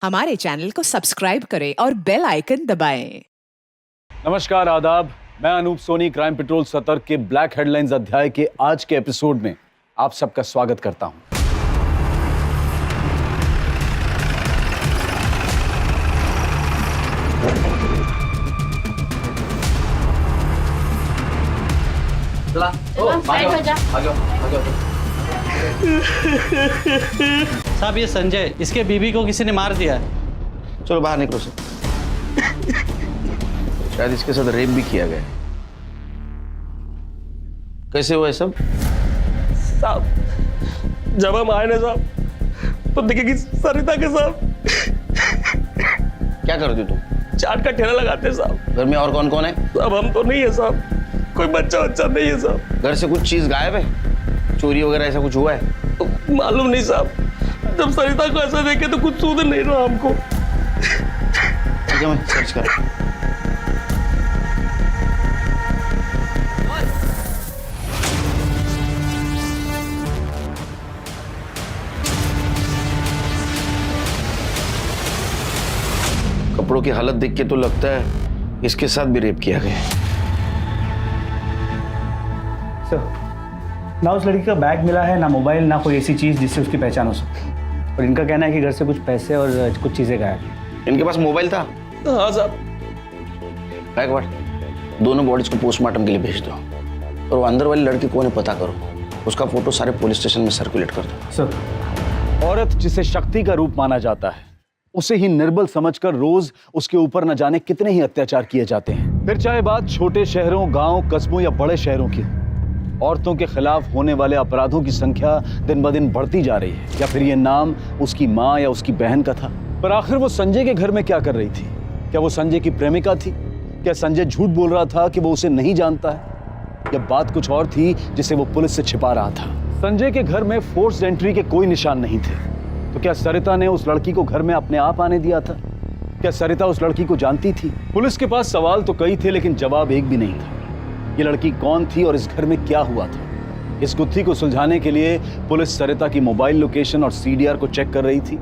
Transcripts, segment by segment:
हमारे चैनल को सब्सक्राइब करें और बेल आइकन दबाएं। नमस्कार, आदाब। मैं अनूप सोनी क्राइम पेट्रोल सतर्क के ब्लैक हेडलाइंस अध्याय के आज के एपिसोड में आप सबका स्वागत करता हूं। साहब ये संजय, इसके बीबी को किसी ने मार दिया है। चलो बाहर निकलो सर। शायद इसके साथ रेप भी किया गया। कैसे हुआ है सब? साहब जब हम आए ना साहब तो देखे कि सरिता के साथ क्या करती हो तुम? चाट का ठेला लगाते हैं साहब। घर में और कौन कौन है? अब हम तो नहीं है साहब, कोई बच्चा नहीं है साहब। घर से कुछ चीज गायब है? चोरी वगैरह ऐसा कुछ हुआ है? तो मालूम नहीं साहब, जब सरिता को ऐसा देखे तो कुछ सूझ नहीं रहा हमको। ठीक है, मैं सर्च कर। कपड़ों की हालत देख के तो लगता है इसके साथ भी रेप किया गया है। सर, ना उस लड़की का बैग मिला है, ना मोबाइल, ना कोई ऐसी चीज जिससे उसकी पहचान हो सके। और इनका कहना है कि घर से कुछ पैसे और कुछ चीजें गायब। इनके पास मोबाइल था? हाँ साहब। बैकवर्ड दोनों बॉडीज को पोस्टमार्टम के लिए भेज दो और वो अंदर वाली लड़की कौन है पता करो। उसका फोटो सारे पुलिस स्टेशन में सर्कुलेट कर दो। सर, औरत जिसे शक्ति का रूप माना जाता है, उसे ही निर्बल समझकर रोज उसके ऊपर न जाने कितने ही अत्याचार किए जाते हैं। फिर चाहे बात छोटे शहरों, गांव, कस्बों या बड़े शहरों की, औरतों के खिलाफ होने वाले अपराधों की संख्या दिन ब दिन बढ़ती जा रही है। या फिर ये नाम उसकी माँ या उसकी बहन का था। पर आखिर वो संजय के घर में क्या कर रही थी? क्या वो संजय की प्रेमिका थी? क्या संजय झूठ बोल रहा था कि वो उसे नहीं जानता है? या बात कुछ और थी जिसे वो पुलिस से छिपा रहा था? संजय के घर में फोर्स्ड एंट्री के कोई निशान नहीं थे, तो क्या सरिता ने उस लड़की को घर में अपने आप आने दिया था? क्या सरिता उस लड़की को जानती थी? पुलिस के पास सवाल तो कई थे, लेकिन जवाब एक भी नहीं था। ये लड़की कौन थी और इस घर में क्या हुआ था? इस गुत्थी को सुलझाने के लिए पुलिस सरिता की मोबाइल लोकेशन और सीडीआर को चेक कर रही थी,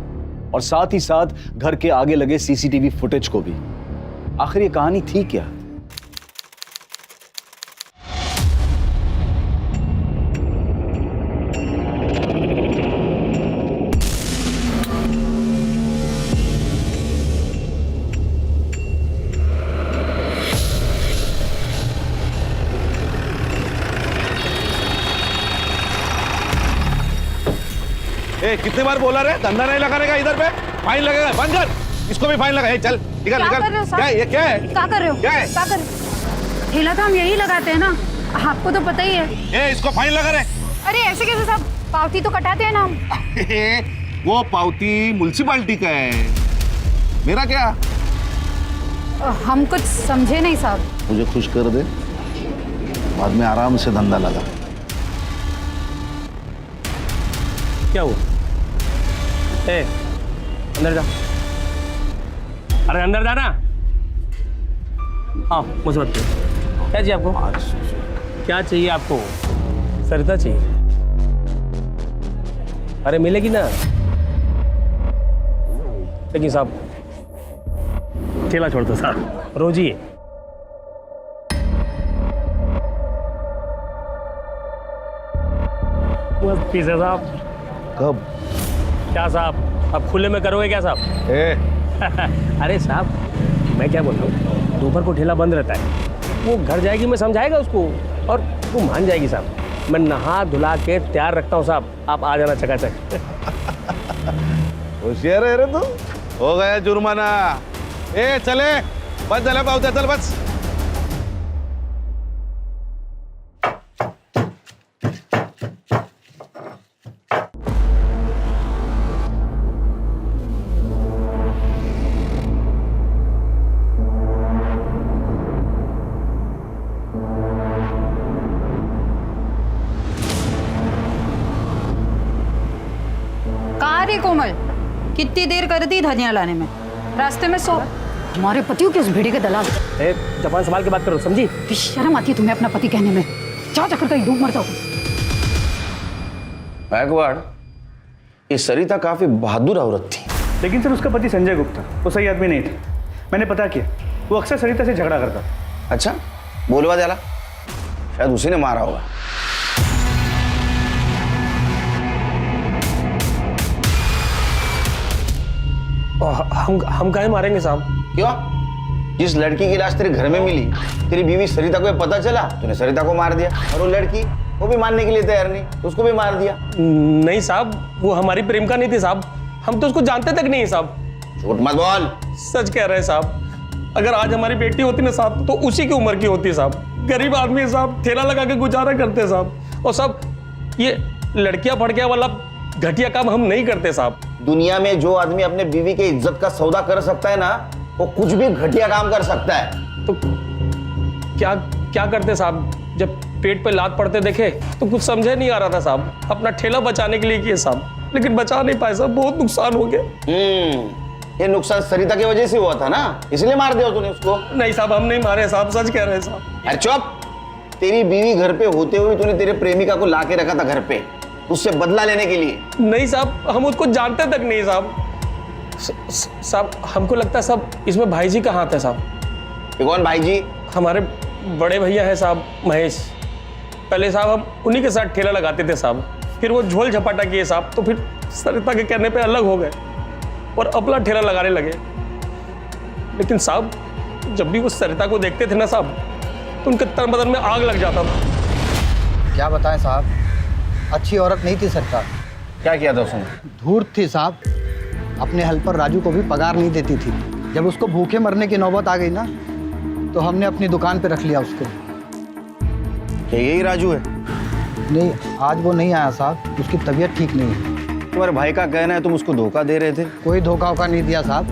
और साथ ही साथ घर के आगे लगे सीसीटीवी फुटेज को भी। आखिर ये कहानी थी क्या? कितनी बार बोला रे, धंधा नहीं लगाने का इधर पे, फाइन लगेगा। बंद कर, इसको भी फाइन लगा। चल निकल निकल। क्या ये क्या है? क्या कर रहे हो? क्या है? क्या कर रहे हो? ठेला तो हम यही लगाते हैं ना, आपको तो पता ही है। इसको फाइन लगा रे। अरे ऐसे कैसे साहब, पावती तो कटाते हैं ना हम। वो पावती म्युनिसिपालिटी का है, मेरा क्या? हम कुछ समझे नहीं साहब। मुझे खुश कर दे, बाद में आराम से धंधा लगा। क्या हुआ? अंदर जा। अरे अंदर जाना। हाँ मुझे बात करो। क्या चाहिए आपको? क्या चाहिए आपको? सरिता चाहिए? अरे मिलेगी ना। लेकिन साहब ठेला छोड़ दो साहब, रोज ही है। बस पीस है साहब। कब? क्या साहब, अब खुले में करोगे क्या साहब? अरे साहब मैं क्या बोल रहा हूँ, दोपहर को ठेला बंद रहता है, वो घर जाएगी, मैं समझाएगा उसको और वो मान जाएगी साहब। मैं नहा धुला के तैयार रखता हूँ साहब, आप आ जाना चकाचक। होशियार है रे तू। हो गया जुर्माना। चले बस, चले पावते, चल बस। कोमल, कितनी देर कर दी धनिया लाने में? रास्ते में सो हमारे पतियों के उस भेड़े के दलाल। जबान संभाल के बात करो, समझी? शर्म आती है तुम्हें अपना पति कहने में? जाओ जाकर कहीं डूब मर जाओ। बैकवर्ड, ये सरिता काफी बहादुर औरत थी। लेकिन सर उसका पति संजय गुप्ता वो सही आदमी नहीं था। मैंने पता किया, वो अक्सर सरिता से झगड़ा करता। अच्छा, बोलवा द्याला, शायद उसी ने मारा होगा। हम काहे मारेंगे साहब? क्यों? जिस लड़की की लाश तेरे घर में मिली, तेरी बीवी सरिता को ये पता चला, तूने सरिता को मार दिया। और वो लड़की, वो भी मानने के लिए तैयार नहीं, तो उसको भी मार दिया। नहीं साहब, वो हमारी प्रेमिका नहीं थी साहब, हम तो उसको जानते तक नहीं साहब। झूठ मत बोल। सच कह रहे हैं साहब, अगर आज हमारी बेटी होती ना साहब तो उसी की उम्र की होती साहब। गरीब आदमी साहब, ठेला लगा के गुजारा करते साहब। और साहब ये लड़कियां फड़कियां वाला घटिया काम हम नहीं करते साहब। दुनिया में जो आदमी अपने बीवी के इज्जत का सौदा कर सकता है ना, वो कुछ भी घटिया काम कर सकता है। तो क्या क्या करते साहब? जब पेट पे लात पड़ते देखे तो कुछ समझे नहीं आ रहा था साहब। अपना ठेला बचाने के लिए किए साहब, लेकिन बचा नहीं पाए साहब, बहुत नुकसान हो गया। ये नुकसान सरिता की वजह से हुआ था ना, इसलिए मार दिया तूने उसको। नहीं साहब, हम नहीं मारे साहब, सच कह रहे हैं साहब। अरे चुप! तेरी बीवी घर पे होते हुए तूने तेरे प्रेमिका को लाके रखा था घर पे, उससे बदला लेने के लिए। नहीं साहब, हम उसको जानते तक नहीं साहब। साहब हमको लगता है साहब इसमें भाई जी का हाथ है साहब। ये कौन भाई जी? हमारे बड़े भैया है साहब, महेश। पहले साहब हम उन्हीं के साथ ठेला लगाते थे साहब, फिर वो झोल झपाटा किए साहब, तो फिर सरिता के कहने पे अलग हो गए और अपना ठेला लगाने लगे। लेकिन साहब जब भी वो सरिता को देखते थे ना साहब, तो उनके तन बदन में आग लग जाता था। क्या बताएं साहब, अच्छी औरत नहीं थी सरकार। क्या किया था उसने? धूर्त थी साहब, अपने हेल्पर राजू को भी पगार नहीं देती थी। जब उसको भूखे मरने की नौबत आ गई ना, तो हमने अपनी दुकान पे रख लिया उसको। क्या यही राजू है? नहीं, आज वो नहीं आया साहब, उसकी तबीयत ठीक नहीं है। तुम्हारे भाई का कहना है तुम उसको धोखा दे रहे थे। कोई धोखा वोखा नहीं दिया साहब,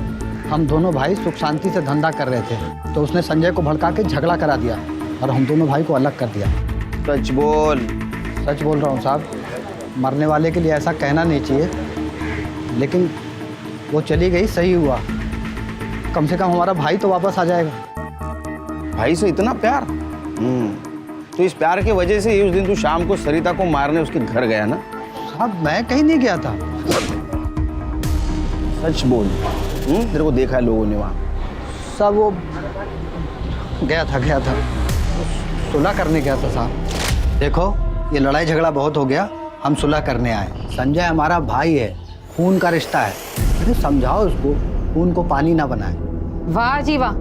हम दोनों भाई सुख शांति से धंधा कर रहे थे, तो उसने संजय को भड़का के झगड़ा करा दिया और हम दोनों भाई को अलग कर दिया। सच बोल। सच बोल रहा हूँ साहब, मरने वाले के लिए ऐसा कहना नहीं चाहिए, लेकिन वो चली गई, सही हुआ। कम से कम हमारा भाई तो वापस आ जाएगा। भाई से इतना प्यार? तो इस प्यार की वजह से ही उस दिन तू शाम को सरिता को मारने उसके घर गया ना? साहब मैं कहीं नहीं गया था। सच बोल। तेरे को देखा है लोगों ने वहाँ? साहब वो गया था, सुलह करने गया था साहब। देखो ये लड़ाई झगड़ा बहुत हो गया, हम सुलह करने आए। संजय हमारा भाई है, खून का रिश्ता है। अरे समझाओ उसको, खून को पानी ना बनाए। वाह जी वाह,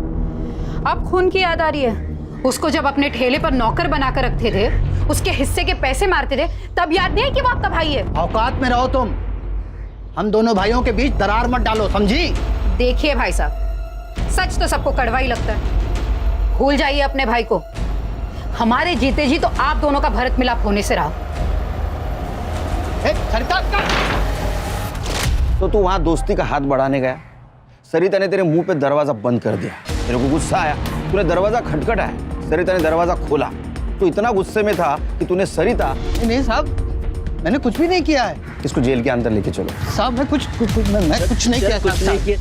अब खून की याद आ रही है। उसको जब अपने ठेले पर नौकर बनाकर रखते थे, उसके हिस्से के पैसे मारते थे, तब याद नहीं कि वो आपका भाई है? औकात में रहो तुम, हम दोनों भाइयों के बीच दरार मत डालो, समझी? देखिए भाई साहब, सच तो सबको कड़वा ही लगता है। भूल जाइए अपने भाई को। हमारे जीते जी तो आप दोनों का भरत मिलाप होने से रहा। तो तू वहां दोस्ती का हाथ बढ़ाने गया, सरिता ने तेरे मुंह पे दरवाजा बंद कर दिया, तेरे को गुस्सा आया, तूने दरवाजा खटखटाया, सरिता ने दरवाजा खोला, तो इतना गुस्से में था कि तूने सरिता। नहीं साहब, मैंने कुछ भी नहीं किया है। इसको जेल के अंदर लेके चलो। साहब मैं कुछ नहीं किया। कुछ नहीं किया।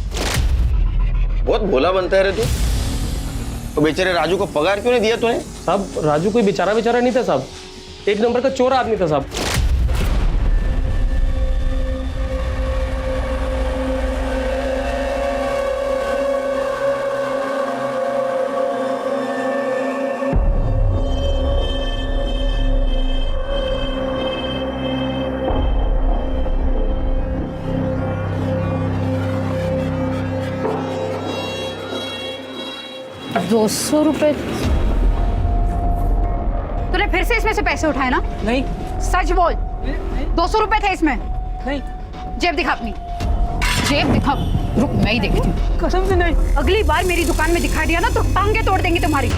बहुत भोला बनता है रे तू। तो बेचारे राजू को पगार क्यों नहीं दिया तूने? साहब राजू कोई बेचारा नहीं था साहब, एक नंबर का चोर आदमी था साहब। ₹200? तूने फिर से इसमें से पैसे उठाए ना? नहीं सच बोल। 200 रुपए थे इसमें? नहीं, जेब दिखा अपनी, जेब दिखा। रुक मैं ही देखती हूँ। कसम से नहीं। अगली बार मेरी दुकान में दिखा दिया ना तो टांगे तोड़ देंगी तुम्हारी।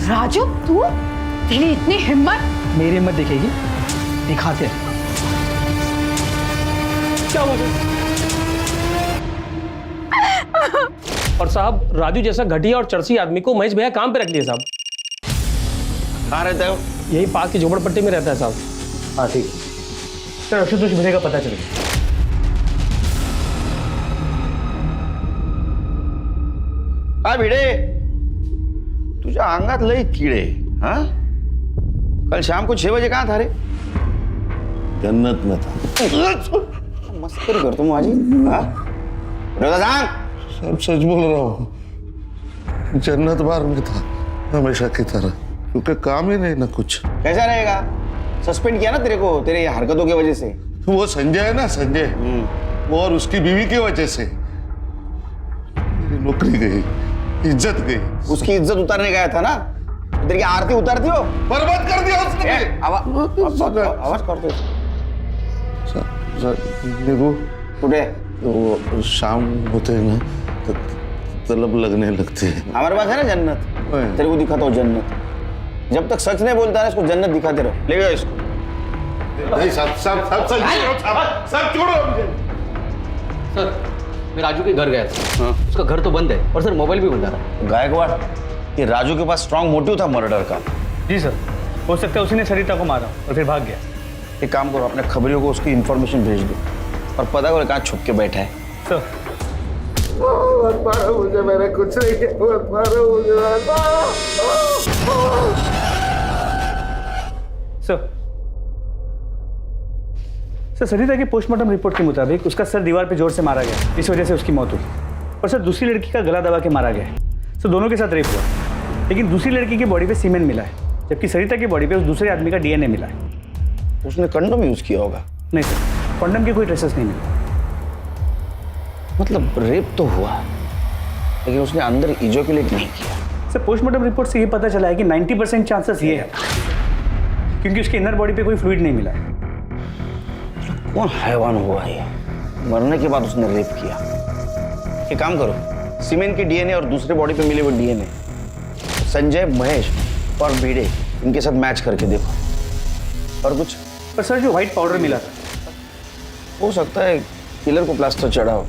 राजू तू, तेरी इतनी हिम्मत? मेरी हिम्मत दिखेगी, दिखाते हैं। क्या हुआ? और साहब राजू जैसा घटिया और चरसी आदमी को महेश भैया काम पे रख लिए साहब। कहाँ रहता है वो? यही पास की झोपड़पट्टी में रहता है साहब। हाँ ठीक है सर, आशुतोष भिड़े का पता चलेगा। हाँ भिड़े, तुझ्या अंगात लई किडे। हाँ, कल शाम को 6 बजे कहाँ था रे? जन्नत में था। मस्करी करतो माझी हाँ? दादा सांग सब सच बोल रहा हूँ, जन्नत बार में था हमेशा की तरह, क्योंकि काम ही नहीं ना कुछ। कैसा रहेगा? सस्पेंड किया ना तेरे को तेरे हरकतों की वजह से। वो संजय है ना, संजय, वो और उसकी बीवी की वजह से मेरी नौकरी गई, इज्जत गई। उसकी इज्जत उतारने गया था ना, तेरी की आरती उतारती हो, बर्बाद कर दिया उसने। आवाज करतो देखो कुठे वो शाम होते हैं ना तो तलब लगने लगती है। हमारे पास है ना जन्नत, तेरे को दिखाता हूँ जन्नत। जब तक सच नहीं बोलता है इसको जन्नत दिखाते रहो। ले गया इसको। नहीं सब छोड़ो मुझे। सर मैं राजू के घर गया था। उसका घर तो बंद है और सर मोबाइल भी बंद आ रहा है। गायकवाड़, ये राजू के पास स्ट्रॉन्ग मोटिव था मर्डर का। जी सर, हो सकता है उसी ने सरिता को मारा और फिर भाग गया। एक काम करो, अपने खबरियों को उसकी इंफॉर्मेशन भेज दो और पता करो कहाँ छुप के बैठा है। सर मत मारो मुझे, मैंने कुछ नहीं किया, मत मारो मुझे। सर सरिता की पोस्टमार्टम रिपोर्ट के मुताबिक उसका सर दीवार पे जोर से मारा गया, इस वजह से उसकी मौत हुई। और सर दूसरी लड़की का गला दबा के मारा गया है। सर दोनों के साथ रेप हुआ, लेकिन दूसरी लड़की की बॉडी पे सीमेंट मिला है, जबकि सरिता की बॉडी पे उस दूसरे आदमी का डीएनए मिला है। उसने कंडोम यूज किया होगा। नहीं सर, कॉन्डम के कोई ट्रेसेस नहीं मिले। मतलब रेप तो हुआ, लेकिन उसने अंदर इजैकुलेट नहीं किया। सर पोस्टमार्टम रिपोर्ट से ये पता चला है कि 90% चांसेस ये है, क्योंकि उसके इनर बॉडी पे कोई फ्लूइड नहीं मिला है। कौन हैवान हुआ ये, मरने के बाद उसने रेप किया। एक काम करो, सीमेंट के डीएनए और दूसरे बॉडी पे मिले हुए डीएनए संजय, महेश और भिड़े, इनके साथ मैच करके देखो। और कुछ? पर सर जो व्हाइट पाउडर मिला था, हो सकता है किलर को प्लास्टर चढ़ा हो।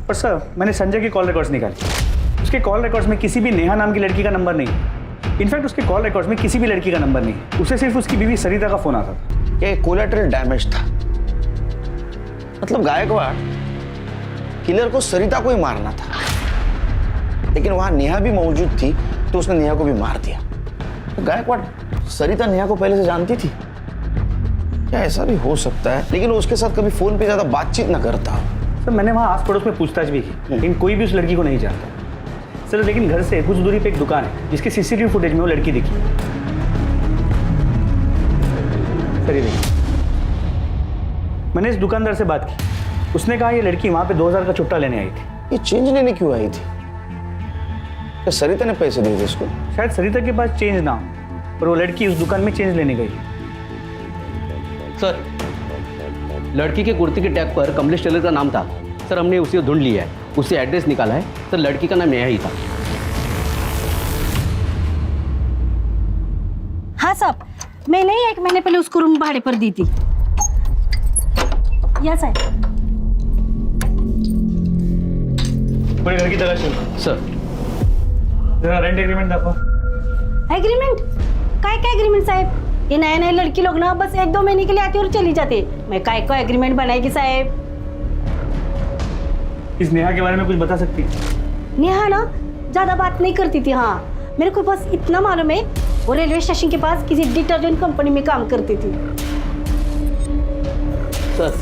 पर सर मैंने संजय के कॉल रिकॉर्ड्स निकाले, उसके कॉल रिकॉर्ड्स में किसी भी नेहा नाम की लड़की का नंबर नहीं। इनफैक्ट उसके कॉल रिकॉर्ड्स में किसी भी लड़की का नंबर नहीं, उसे सिर्फ उसकी बीवी सरिता का फोन आता था। ये कोलैटरल डैमेज था। मतलब गायकवाड़, किलर को सरिता को ही मारना था, लेकिन वहां नेहा भी मौजूद थी तो उसने नेहा को भी मार दिया। तो गायकवाड़, सरिता नेहा को पहले से जानती थी क्या? ऐसा भी हो सकता है, लेकिन उसके साथ कभी फोन पे ज्यादा बातचीत ना करता हो। सर मैंने वहाँ आस पड़ोस में पूछताछ भी की, लेकिन कोई भी उस लड़की को नहीं जानता सर। लेकिन घर से कुछ दूरी पे एक दुकान है जिसके सीसीटीवी फुटेज में वो लड़की दिखी। सर ये देखिए, मैंने इस दुकानदार से बात की, उसने कहा ये लड़की वहाँ पे 2000 का छुट्टा लेने आई थी। ये चेंज लेने क्यों आई थी? क्या सरिता ने पैसे दिए थे इसको? शायद सरिता के पास चेंज ना हो, पर वो लड़की उस दुकान में चेंज लेने गई। सर लड़की के कुर्ती के टैग पर कमलेश टेलर का नाम था सर, हमने उसे ढूंढ लिया है, उससे एड्रेस निकाला है सर। लड़की का नाम नेहा ही था। हाँ साहब, मैंने 1 महीने पहले उसको रूम भाड़े पर दी थी। या साहब पूरे घर की तलाश करो। सर जरा रेंट एग्रीमेंट दाखवा। एग्रीमेंट? काय एग्रीमेंट साहब? ये नए नए लड़की लोग ना बस 1-2 महीने के लिए आती और चली जाती। मैं काय को एग्रीमेंट बनाएगी साहब? इस नेहा के बारे में कुछ बता सकती? नेहा ना ज्यादा बात नहीं करती थी। हाँ मेरे को बस इतना मालूम है, वो रेलवे स्टेशन के पास किसी डिटर्जेंट कंपनी में काम करती थी। सर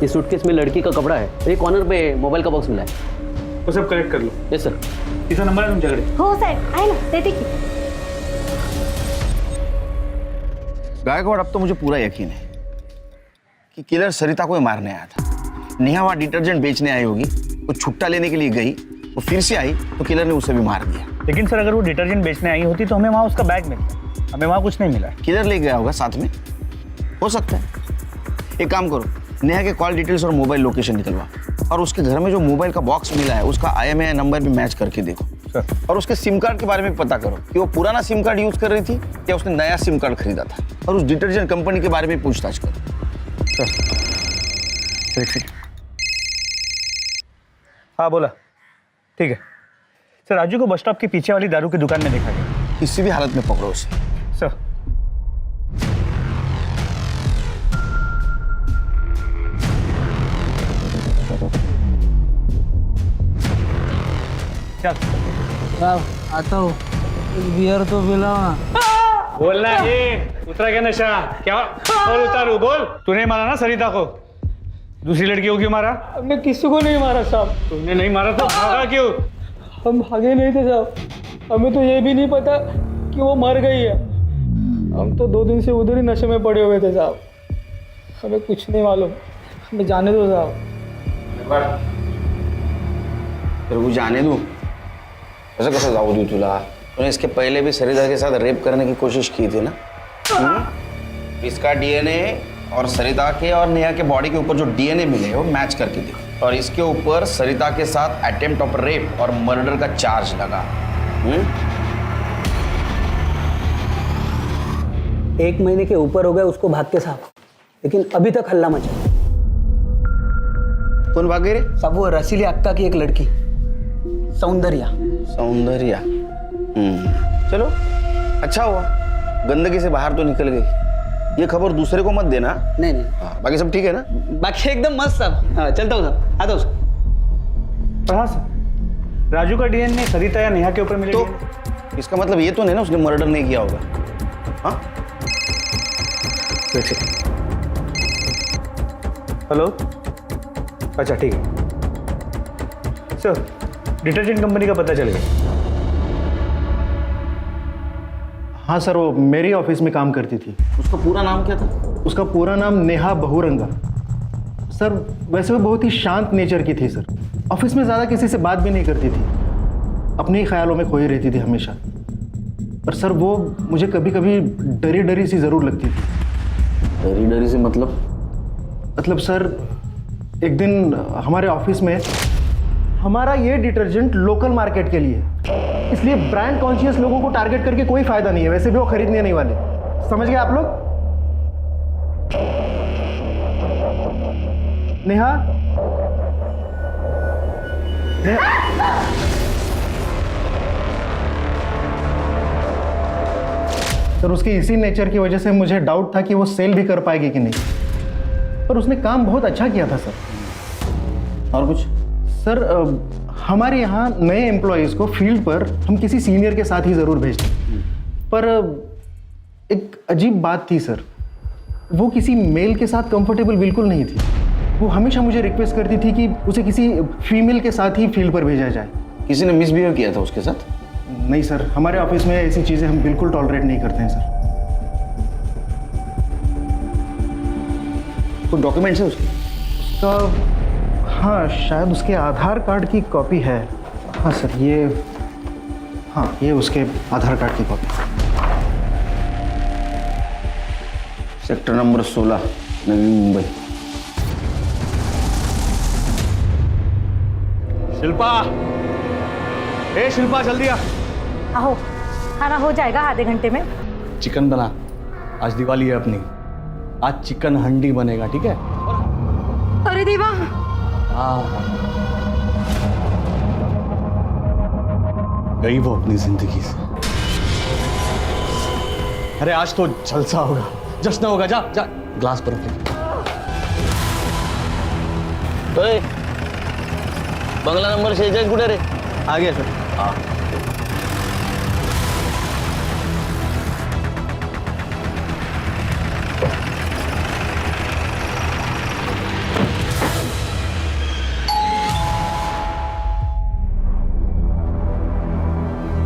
ये सूटकेस में लड़की का कपड़ा है, एक कॉर्नर पे मोबाइल का बॉक्स मिला है। वो सब कलेक्ट कर लो। Yes sir. इसका नंबर है तुम झगड़े? हो साहब, आए ना दे देखिए। गायकवाड़, अब तो मुझे पूरा यकीन है कि किलर सरिता को ही मारने आया था। नेहा वहां डिटर्जेंट बेचने आई होगी, वो छुट्टा लेने के लिए गई, वो फिर से आई तो किलर ने उसे भी मार दिया। लेकिन सर अगर वो डिटर्जेंट बेचने आई होती तो हमें वहाँ उसका बैग मिलता, हमें वहाँ कुछ नहीं मिला। किलर ले गया होगा साथ में, हो सकता है। एक काम करो, नेहा के कॉल डिटेल्स और मोबाइल लोकेशन निकलवा, और उसके घर में जो मोबाइल का बॉक्स मिला है उसका IMEI नंबर भी मैच करके देखो। सर। और उसके सिम कार्ड के बारे में पता करो कि वो पुराना सिम कार्ड यूज कर रही थी या उसने नया सिम कार्ड खरीदा था, और उस डिटर्जेंट कंपनी के बारे में पूछताछ करो। हाँ बोला, ठीक है सर। राजू को बस स्टॉप के पीछे वाली दारू की दुकान में देखा गया। किसी भी हालत में पकड़ो उसे। सर साहब आता हूँ, एक बियर तो पिलाओ ना। बोलना ये उतरा क्या नशा? क्या और उतारू? बोल, तूने मारा ना सरिता को? दूसरी लड़की को क्यों मारा? मैं किसी को नहीं मारा साहब। तूने नहीं मारा तो भागा क्यों? हम भागे नहीं थे साहब, हमें तो ये भी नहीं पता कि वो मर गई है। हम तो 2 दिन से उधर ही नशे में पड़े हुए थे साहब, हमें कुछ नहीं मालूम। हमें जाने दो साहब। तेरे को जाने दूँ? ऐसा कैसा जाऊ दूँ तुला? तूने इसके पहले भी सरिता के साथ रेप करने की कोशिश की थी ना? इसका डीएनए और सरिता के और नेहा के बॉडी के ऊपर जो डीएनए मिले वो मैच करके देखो, और इसके ऊपर सरिता के साथ अटेम्प्ट ऑफ रेप और मर्डर का चार्ज लगा। 1 महीने के ऊपर हो गए उसको भागते साहब, लेकिन अभी तक हल्ला मचा। कौन भाग गई रे? सब वो रसीली अक्का की एक लड़की सौंदर्या। सौंदर्या? चलो अच्छा हुआ, गंदगी से बाहर तो निकल गई। ये खबर दूसरे को मत देना। नहीं नहीं, हाँ, बाकी सब ठीक है ना? बाकी एकदम मस्त साहब। हाँ चलता हूँ साहब, आता हूँ साहब। पर हाँ सर, राजू का डीएनए सरिता या नेहा के ऊपर मिले तो इसका मतलब ये तो नहीं ना उसने मर्डर नहीं किया होगा? हाँ, हेलो, अच्छा ठीक है सर, डिटर्जेंट कंपनी का पता चल गया। हाँ सर, वो मेरी ऑफिस में काम करती थी। उसका पूरा नाम क्या था? उसका पूरा नाम नेहा बहुरंगा। सर वैसे वो बहुत ही शांत नेचर की थी सर, ऑफिस में ज़्यादा किसी से बात भी नहीं करती थी, अपने ही ख्यालों में खोई रहती थी हमेशा। पर सर वो मुझे कभी कभी डरी डरी सी ज़रूर लगती थी। डरी डरी से मतलब? मतलब सर एक दिन हमारे ऑफिस में, हमारा ये डिटर्जेंट लोकल मार्केट के लिए, इसलिए ब्रांड कॉन्शियस लोगों को टारगेट करके कोई फायदा नहीं है, वैसे भी वो खरीदने नहीं वाले। समझ गए आप लोग? नेहा, सर उसके इसी नेचर की वजह से मुझे डाउट था कि वो सेल भी कर पाएगी कि नहीं, पर उसने काम बहुत अच्छा किया था सर। और कुछ? सर हमारे यहाँ नए एम्प्लॉयज़ को फील्ड पर हम किसी सीनियर के साथ ही ज़रूर भेजते हैं, पर एक अजीब बात थी सर, वो किसी मेल के साथ कंफर्टेबल बिल्कुल नहीं थी। वो हमेशा मुझे रिक्वेस्ट करती थी कि उसे किसी फीमेल के साथ ही फील्ड पर भेजा जाए। किसी ने मिसबिहेव किया था उसके साथ? नहीं सर, हमारे ऑफिस में ऐसी चीज़ें हम बिल्कुल टॉलरेट नहीं करते हैं सर। कोई डॉक्यूमेंट्स है उसकी? उसका, हाँ शायद उसके आधार कार्ड की कॉपी है। हाँ सर ये, हाँ ये उसके आधार कार्ड की copy. Sector number 16, Navi Mumbai. Shilpa, ए शिल्पा जल्दी आ। आओ, खाना हो जाएगा आधे घंटे में। चिकन बना, आज दिवाली है अपनी, आज चिकन हंडी बनेगा, ठीक है? अरे देवा, गई वो अपनी जिंदगी से। अरे आज तो जलसा होगा, जश्न होगा। जा जा, ग्लास पर रख। बंगला नंबर 46 कुठे रे? आ गया सर।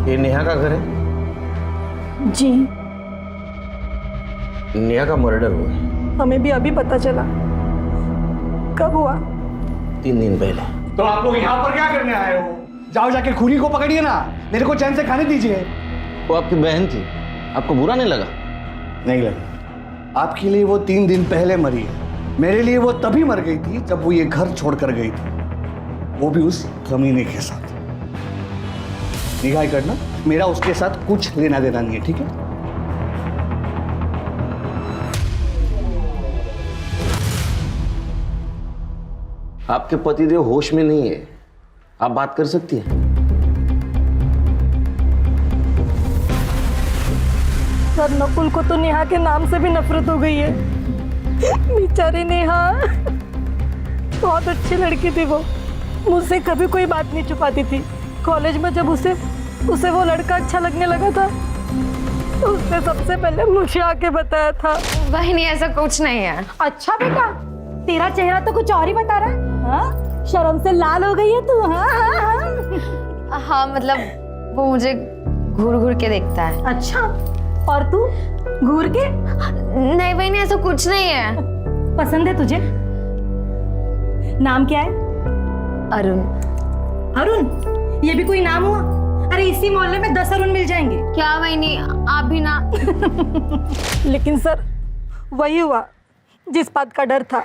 ये नेहा का घर है? जी, नेहा का मर्डर हुआ है। हमें भी अभी पता चला। कब हुआ? 3 दिन पहले। तो आप लोग यहाँ पर क्या करने आए हो? जाओ जाके खूनी को पकड़िए ना, मेरे को चैन से खाने दीजिए। वो आपकी बहन थी, आपको बुरा नहीं लगा? नहीं लगा। आपके लिए वो 3 दिन पहले मरी है, मेरे लिए वो तभी मर गई थी जब वो ये घर छोड़कर गई थी, वो भी उस कमीने के साथ। निगाह करना, मेरा उसके साथ कुछ लेना देना नहीं है, ठीक है? आपके पतिदेव होश में नहीं है, आप बात कर सकती हैं? सर नकुल को तो नेहा के नाम से भी नफरत हो गई है। बेचारी नेहा बहुत अच्छी लड़की थी, वो मुझसे कभी कोई बात नहीं छुपाती थी। कॉलेज में जब उसे वो लड़का अच्छा लगने लगा था उसने सबसे पहले मुझे आके बताया था। बहनी ऐसा कुछ नहीं है। अच्छा बेटा, तेरा चेहरा तो कुछ और ही बता रहा है। हाँ? शर्म से लाल हो गई है तू। हाँ हाँ हाँ। हाँ मतलब वो मुझे घूर घूर के देखता है। अच्छा, और तू घूर के? नहीं बहनी ऐसा कुछ नहीं है। पसंद है तुझे? नाम क्या है? अरुण। अरुण? ये भी कोई नाम हुआ? अरे इसी मोहल्ले में 10 अरुण मिल जाएंगे। क्या बहनी, आप भी ना। लेकिन सर वही हुआ जिस बात का डर था।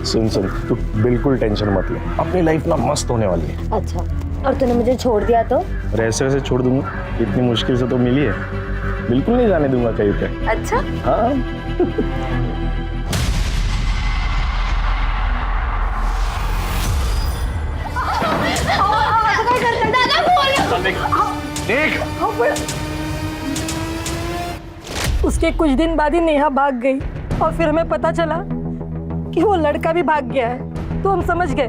सुन सुन, तू बिल्कुल टेंशन मत ले, अपनी लाइफ ना मस्त होने वाली है। अच्छा, और तूने मुझे छोड़ दिया तो? और ऐसे वैसे छोड़ दूंगा? इतनी मुश्किल से तो मिली है, बिल्कुल नहीं जाने दूंगा कहीं पे। अच्छा हाँ। देख। उसके कुछ दिन बाद ही नेहा भाग गई और फिर हमें पता चला कि वो लड़का भी भाग गया है। तो हम समझ गए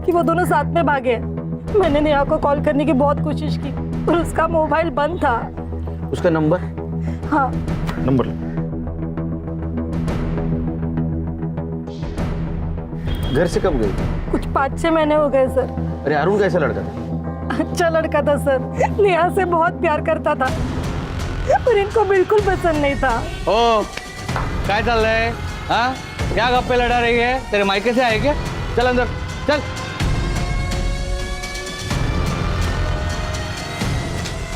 कि वो दोनों साथ में भागे हैं। मैंने नेहा को कॉल करने की बहुत कोशिश की पर उसका मोबाइल बंद था। उसका नंबर? हाँ। नंबर घर से कब गई? कुछ 5-6 महीने हो गए सर। अरे अरुण कैसा लड़का था? अच्छा लड़का था सर, नेहा से बहुत प्यार करता था पर इनको बिल्कुल पसंद नहीं था। ओ क्या चल रहा है? हाँ क्या गप्पे लड़ा रही है? तेरे मायके से आए क्या? चल अंदर चल।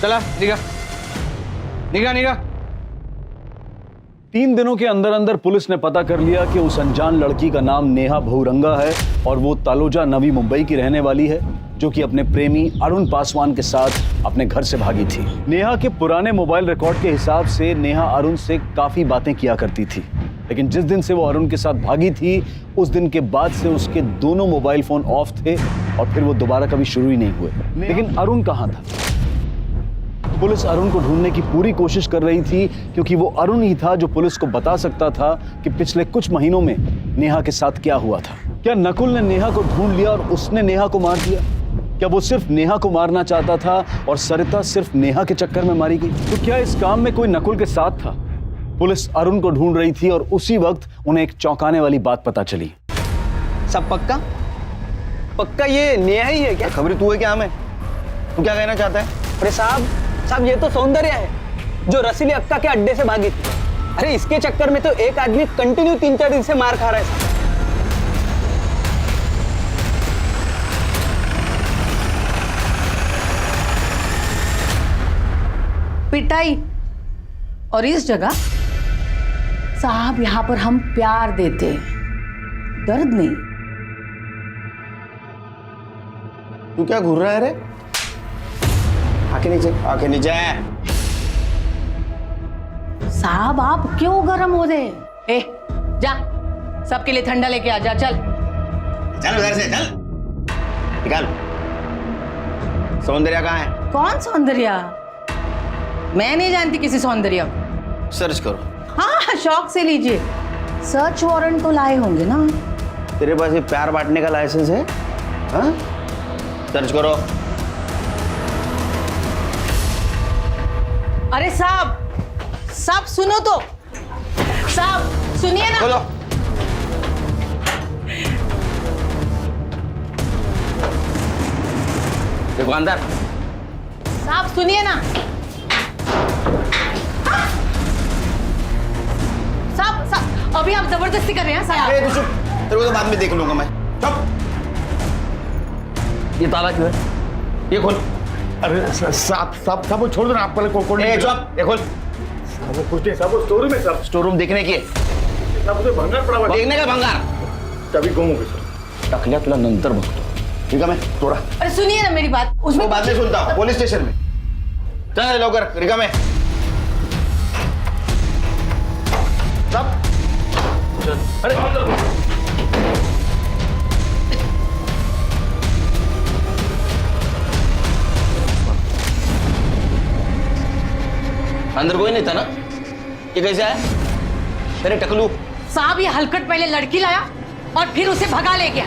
चला निगा निगा निगा। 3 दिनों के अंदर अंदर पुलिस ने पता कर लिया कि उस अनजान लड़की का नाम नेहा बहुरंगा है और वो तालोजा नवी मुंबई की रहने वाली है, जो कि अपने प्रेमी अरुण पासवान के साथ अपने घर से भागी थी। नेहा के पुराने मोबाइल रिकॉर्ड के हिसाब से नेहा अरुण से काफी बातें किया करती थी, लेकिन जिस दिन से वो अरुण के साथ भागी थी उस दिन के बाद से उसके दोनों मोबाइल फोन ऑफ थे और फिर वो दोबारा कभी शुरू ही नहीं हुए। लेकिन अरुण कहाँ था? पुलिस अरुण को ढूंढने की पूरी कोशिश कर रही थी क्योंकि वो अरुण ही था जो पुलिस को बता सकता था कि पिछले कुछ महीनों में नेहा के साथ क्या हुआ था। क्या नकुल ने नेहा को ढूंढ लिया और उसने नेहा को मार दिया? क्या वो सिर्फ नेहा को मारना चाहता था और सरिता सिर्फ नेहा के चक्कर में मारी गई? तो क्या इस काम में कोई नकुल के साथ था? पुलिस अरुण को ढूंढ रही थी और उसी वक्त उन्हें एक चौंकाने वाली बात पता चली। सब पक्का पक्का ये नेहा ही है क्या? खबरें तू है क्या? हमें तू क्या कहना चाहता है? अरे साहब ये तो सौंदर्य है जो रसीली अक्का के अड्डे से भागी थी। अरे इसके चक्कर में तो एक आदमी कंटिन्यू 3-4 दिन से मार खा रहा है। पिटाई और इस जगह साहब यहाँ पर हम प्यार देते, दर्द नहीं। तू क्या घूर रहा है रे? आके नीचे, आके नीचे। साहब आप क्यों गर्म हो रहे? ए जा सबके लिए ठंडा लेके आ जा। चल चल उधर से चल। निकाल। सौंदर्या कहाँ है? कौन सौंदर्या? मैं नहीं जानती किसी सौंदर्या को। सर्च करो। हाँ शौक से लीजिए। सर्च वारंट तो लाए होंगे ना? तेरे पास ये प्यार बांटने का लाइसेंस है? हाँ? सर्च करो। अरे साहब सुनो तो। साहब सुनिए ना। बोलो। देखो अंदर। साहब सुनिए ना। साहब अभी आप जबरदस्ती कर रहे हैं साहब। तू चुप, तेरे को तो बाद में देख लूंगा मैं। चुप। ये ताला क्यों है? ये खोल। अरे साहब वो छोड़ दो ना, आप पहले खोल। चुप, ये खोल। वो कुछ नहीं साहब, वो स्टोर रूम है साहब। स्टोर रूम देखने की है? साहब उधर भंगार पड़ा हुआ है। देखने का भंगार? कभी गुम हो गए सर। टकलिया तुला नंतर बघतो। ठीक है मैं थोड़ा। अरे सुनिए ना मेरी बात। उसमें बाद में सुनता हूँ, पुलिस स्टेशन में। चल लवकर, रिका में। सब अरे अंदर कोई नहीं था ना? ये कैसे आया? तेरे टकलू। साहब ये हलकट पहले लड़की लाया और फिर उसे भगा ले गया।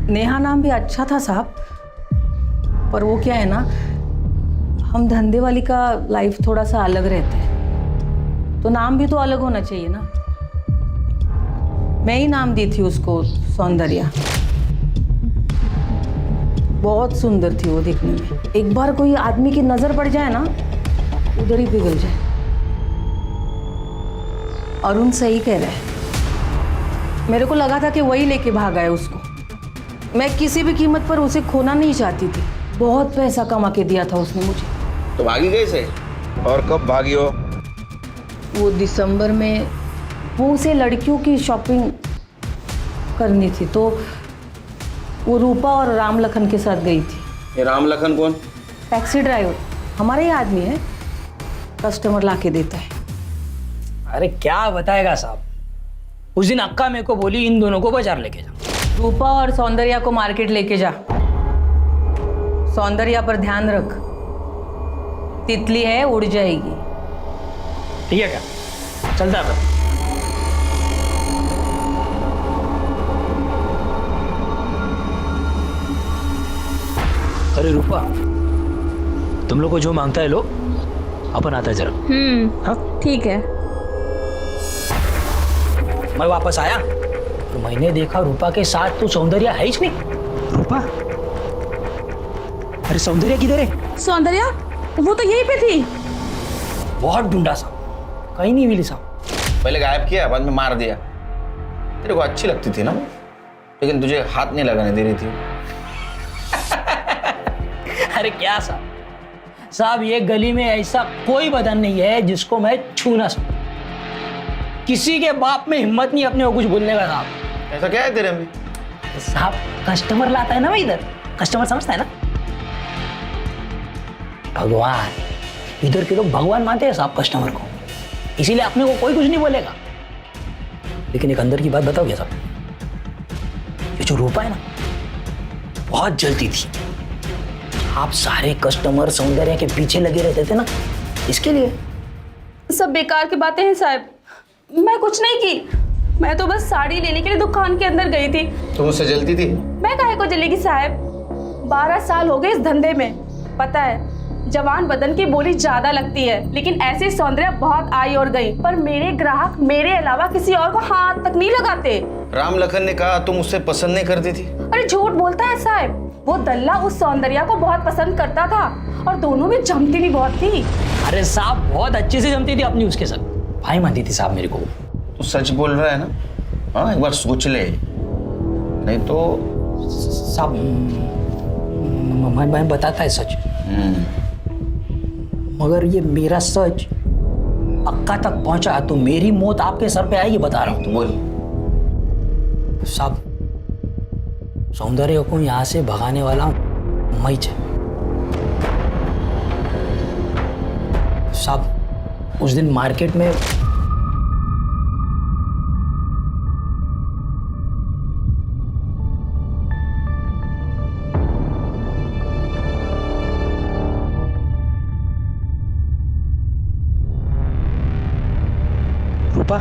नेहा नाम भी अच्छा था साहब, पर वो क्या है ना, हम धंधे वाली का लाइफ थोड़ा सा अलग रहता है, तो नाम भी तो अलग होना चाहिए ना। मैं ही नाम दी थी उसको सौंदर्या। बहुत सुंदर थी वो देखने में। एक बार कोई आदमी की नजर पड़ जाए ना, उधर ही पिघल जाए। अरुण सही कह रहा है, मेरे को लगा था कि वही लेके भागा है उसको। मैं किसी भी कीमत पर उसे खोना नहीं चाहती थी। बहुत पैसा कमा के दिया था उसने मुझे। तो भागी कैसे? और कब भागी हो? वो दिसंबर में वो उसे लड़कियों की शॉपिंग करनी थी, तो वो रूपा और राम लखन के साथ गई थी। ये राम लखन कौन? टैक्सी ड्राइवर, हमारा ही आदमी है, कस्टमर ला के देता है। अरे क्या बताएगा साहब, उस दिन अक्का मेरे को बोली इन दोनों को बाजार लेके जा। रूपा और सौंदर्या को मार्केट लेके जा। सौंदर्या पर ध्यान रख, तितली है, उड़ जाएगी। ठीक है क्या? चलता है। अरे रूपा, तुम लोग को जो मांगता है लो, अपन आता है जरा। हाँ ठीक है। मैं वापस आया तो मैंने देखा रूपा के साथ तो सौंदर्या है ही नहीं। रूपा, अरे सौंदर्या किधर है? सौंदर्या वो तो यहीं पे थी। बहुत ढूंढा साहब, कहीं नहीं मिली साहब। पहले गायब किया, बाद में मार दिया। तेरे को अच्छी लगती थी ना, लेकिन तुझे हाथ नहीं लगाने दे रही थी। अरे क्या साहब, ये गली में ऐसा कोई बदन नहीं है जिसको मैं छू ना सकूं। किसी के बाप में हिम्मत नहीं अपने को कुछ बोलने का साहब। ऐसा क्या है तेरे में? साहब कस्टमर लाता है ना मैं इधर, कस्टमर समझता है ना, भगवान। इधर के लोग भगवान मानते हैं साहब कस्टमर को, इसीलिए अपने को कोई कुछ नहीं बोलेगा। लेकिन एक अंदर की बात बताओ क्या साहब, ये जो रूपा है ना, बहुत जलती थी। आप सारे कस्टमर सौंदर्या के पीछे लगे रहते थे ना, इसके लिए। सब बेकार की बातें हैं साहब, मैं कुछ नहीं की। मैं तो बस साड़ी लेने के लिए दुकान के अंदर गई थी। तुम मुझसे जलती थी? मैं काहे को जलेगी साहब, 12 साल हो गए इस धंधे में। पता है जवान बदन की बोली ज्यादा लगती है, लेकिन ऐसे सौंदर्या बहुत आई और गई, पर मेरे ग्राहक मेरे अलावा किसी और को हाथ तक नहीं लगाते। राम लखन ने कहा तुम उससे पसंद नहीं करती थी। अरे झूठ बोलता है साहब, वो दल्ला उस सौंदर्या को बहुत पसंद करता था और दोनों में जमती भी बहुत थी। अरे साहब बहुत अच्छे से जमती थी अपनी उसके साथ, भाई मानती थी साहब मेरे को। तू सच बोल रहा है ना? हाँ एक बार सोच ले, नहीं तो। साहब मैं बताता है सच, मगर ये मेरा सच अक्का तक पहुंचा तो मेरी मौत आपके सर पे आएगी, बता रहा हूं। तो बोल साहब, सौंदर्य को यहां से भगाने वाला मैं साहब। उस दिन मार्केट में रूपा,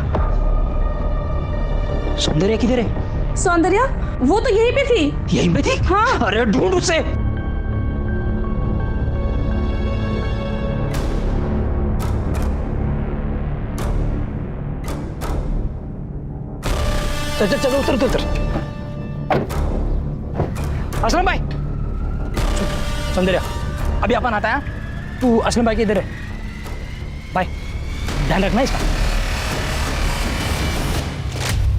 सौंदर्या किधर है? सौंदर्या वो तो यहीं पे थी। यहीं पे थी? हाँ। अरे ढूंढ उसे। चल चल चल, उतर उतर। असलम भाई, सौंदर्या अभी अपन आता है, तू असलम भाई के इधर है। भाई ध्यान रखना इसका।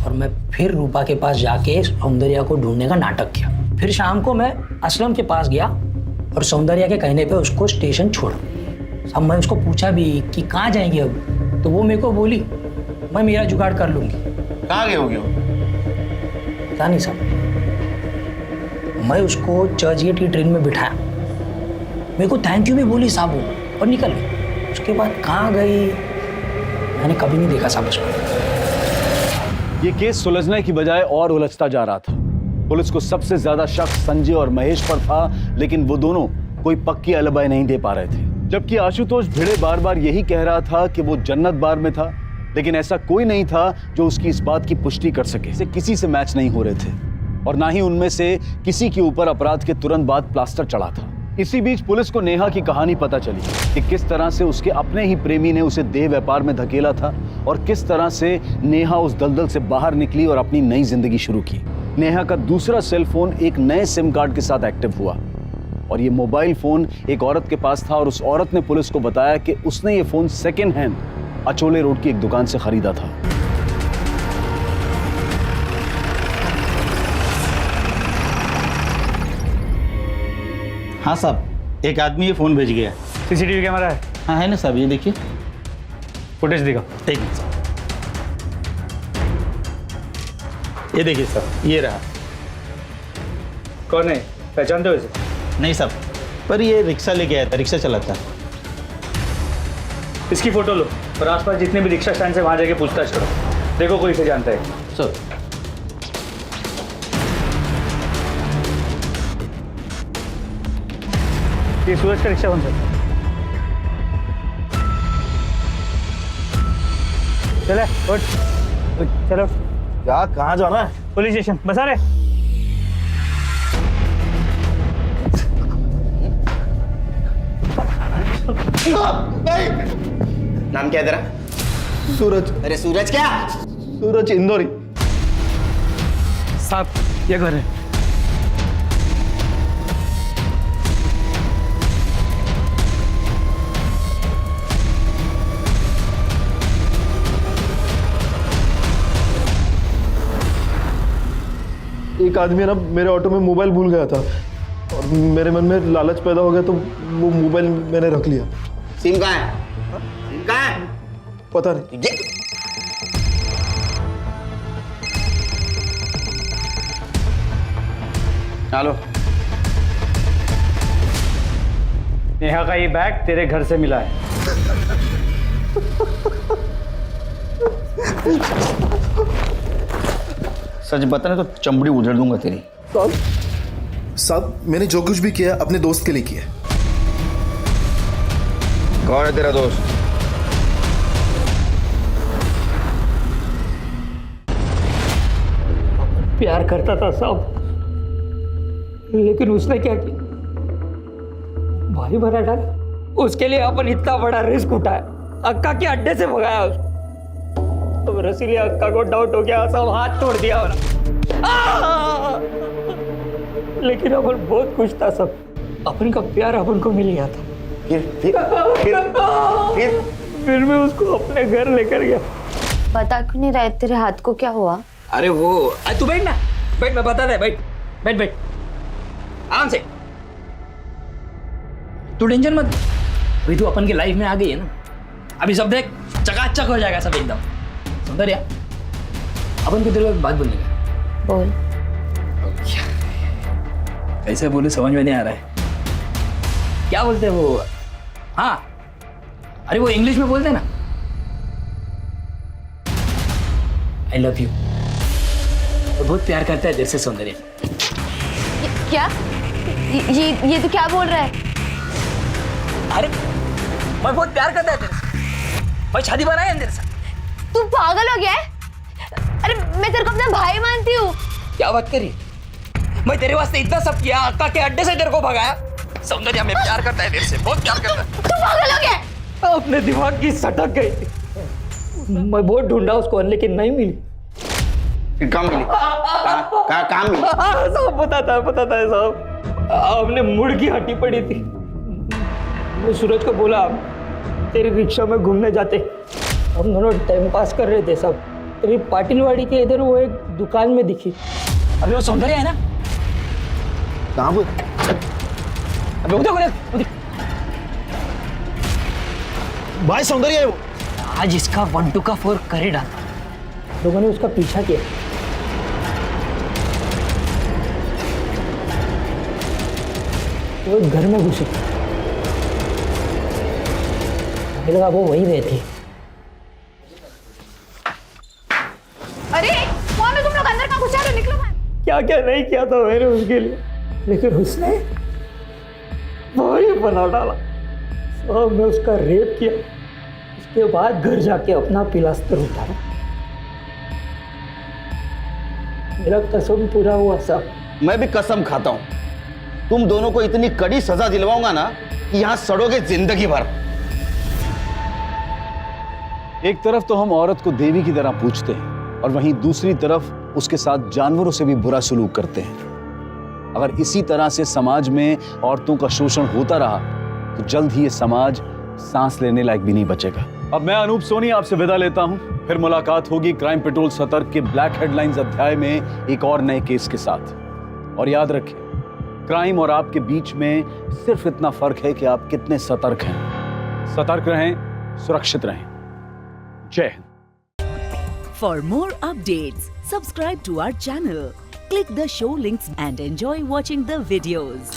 और मैं फिर रूपा के पास जाके सौंदर्या को ढूंढने का नाटक किया। फिर शाम को मैं असलम के पास गया और सौंदर्या के कहने पे उसको स्टेशन छोड़ा। अब मैं उसको पूछा भी कि कहाँ जाएंगे अब, तो वो मेरे को बोली मैं मेरा जुगाड़ कर लूंगी। कहाँ गए होगे? पता नहीं साहब। मैं उसको चर्च गेट की ट्रेन में बिठाया, मेरे को थैंक यू भी बोली साहब वो, और निकल गई। उसके बाद कहाँ गई मैंने कभी नहीं देखा साहब उसको। ये केस सुलझने की बजाय और उलझता जा रहा था। पुलिस को सबसे ज्यादा शक संजय और महेश पर था, लेकिन वो दोनों कोई पक्की अलबाई नहीं दे पा रहे थे। जबकि आशुतोष भिड़े बार बार यही कह रहा था कि वो जन्नत बार में था, लेकिन ऐसा कोई नहीं था जो उसकी इस बात की पुष्टि कर सके। से किसी से मैच नहीं हो रहे थे और ना ही उनमें से किसी के ऊपर अपराध के तुरंत बाद प्लास्टर चढ़ा था। इसी बीच पुलिस को नेहा की कहानी पता चली कि किस तरह से उसके अपने ही प्रेमी ने उसे देह व्यापार में धकेला था और किस तरह से नेहा उस दलदल से बाहर निकली और अपनी नई जिंदगी शुरू की। नेहा का दूसरा सेल फोन एक नए सिम कार्ड के साथ एक्टिव हुआ और ये मोबाइल फोन एक औरत के पास था और उस औरत ने पुलिस को बताया कि उसने ये phone second hand Achole road की एक दुकान से खरीदा था। हाँ साहब, एक आदमी ये फोन भेज गया। सीसीटीवी कैमरा है? हाँ है ना साहब, ये देखिए फुटेज दिखाओ। ठीक है साहब, ये देखिए साहब, ये रहा। कौन है, पहचानते हो इसे? नहीं साहब, पर ये रिक्शा लेके आया था, रिक्शा चलाता। इसकी फोटो लो और आसपास जितने भी रिक्शा स्टैंड से वहां जाके पूछताछ करो, देखो कोई इसे जानता है। सर ये सूरज का रिक्शा कौन सा? चले उठ, चलो। क्या, कहाँ जाना है? पुलिस स्टेशन, बसा रे। नाम क्या है तेरा? सूरज। अरे सूरज क्या? सूरज इंदौरी। साहब ये घर है। एक आदमी है ना, मेरे ऑटो में मोबाइल भूल गया था और मेरे मन में लालच पैदा हो गया तो वो मोबाइल मैंने रख लिया। सिम कहाँ है? सिम कहाँ है? पता नहीं। चलो। नेहा का ये बैग तेरे घर से मिला है। सच बताने तो चमड़ी उधेड़ दूंगा तेरी। साहब मैंने जो कुछ भी किया अपने दोस्त के लिए किया। कौन है तेरा दोस्त? प्यार करता था साहब, लेकिन उसने क्या किया, भाई बना डाला। उसके लिए अपन इतना बड़ा रिस्क उठाया, अक्का के अड्डे से भगाया उसको। तो रसीली अक्का को डाउट हो गया, सब हाथ तोड़ दिया वाला। लेकिन अपन बहुत खुश था सब, अपन का प्यार अपन को मिल गया था। फिर मैं उसको अपने घर लेकर गया। बता क्यों नहीं रहे, तेरे हाथ को क्या हुआ? अरे वो तू बैठ ना, बैठ, मैं बता दे। बैठ बैठ बैठ, आराम से, तू टेंशन मत। अभी तू अपन की लाइफ में आ गई है ना, अभी सब देख चकाचक हो जाएगा सब एकदम। सुंदर यार, अपन को तेरे को एक बात बोलने का। बोल। कैसे बोले समझ में नहीं आ रहा है। क्या बोलते हैं वो? हाँ, अरे वो इंग्लिश में बोलते हैं ना, आई लव यू। बहुत प्यार करता है तेरे से सौंदर्य। क्या? ये तो क्या बोल रहा है? अरे मैं बहुत प्यार करता है तेरे से, मैं शादी बनाया है तेरे से। तू पागल हो गया है? अरे मैं तेरे को अपना भाई मानती हूँ। क्या बात करी, मैं तेरे वास्ते इतना सब किया, अक्का के अड्डे से तेरे को भगाया। सौंदर्य में प्यार करता है तेरे से, बहुत प्यार करता है। तू पागल हो गया? अपने दिमाग की सटक गई। मैं बहुत ढूंढा उसको लेकिन नहीं मिली। फिर कहाँ मिली? कहाँ मिली? सब पता था साहब, हमने मुड़ की हड्डी पड़ी थी। मैं सूरज को बोला तेरी रिक्शा में घूमने जाते, हम दोनों टाइम पास कर रहे थे सब। तेरी पाटिलवाड़ी के इधर वो एक दुकान में दिखी। अभी वो सौंदर्य है ना, कहाँ वो? अबे उधर भाई सौंदर्य है वो। आज इसका 1 2 का 4 कर ही डाला। लोगों ने उसका पीछा किया। वो घर में घुसे, मुझे लगा वो वहीं रहती। अरे कौन है तुम लोग? अंदर का घुसा रहे हो, निकलो बाहर। क्या क्या क्या नहीं किया था मैंने उसके लिए, लेकिन उसने वही बना डाला। और मैं उसका रेप किया, उसके बाद घर जाके अपना पिलास्तर उतारा। मेरा कसम पूरा हुआ साहब। मैं भी कसम खाता हूं तुम दोनों को इतनी कड़ी सजा दिलवाऊंगा ना कि यहां सड़ोगे जिंदगी भर। एक तरफ तो हम औरत को देवी की तरह पूजते हैं और वहीं दूसरी तरफ उसके साथ जानवरों से भी बुरा सलूक करते हैं। अगर इसी तरह से समाज में औरतों का शोषण होता रहा तो जल्द ही ये समाज सांस लेने लायक भी नहीं बचेगा। अब मैं अनूप सोनी आपसे विदा लेता हूं, फिर मुलाकात होगी क्राइम पेट्रोल सतर्क के ब्लैक हेडलाइंस अध्याय में एक और नए केस के साथ। और याद रखें, क्राइम और आपके बीच में सिर्फ इतना फर्क है कि आप कितने सतर्क हैं। सतर्क रहें, सुरक्षित रहें। जय Hind. For more updates, subscribe to our channel, click the show links and enjoy watching the videos.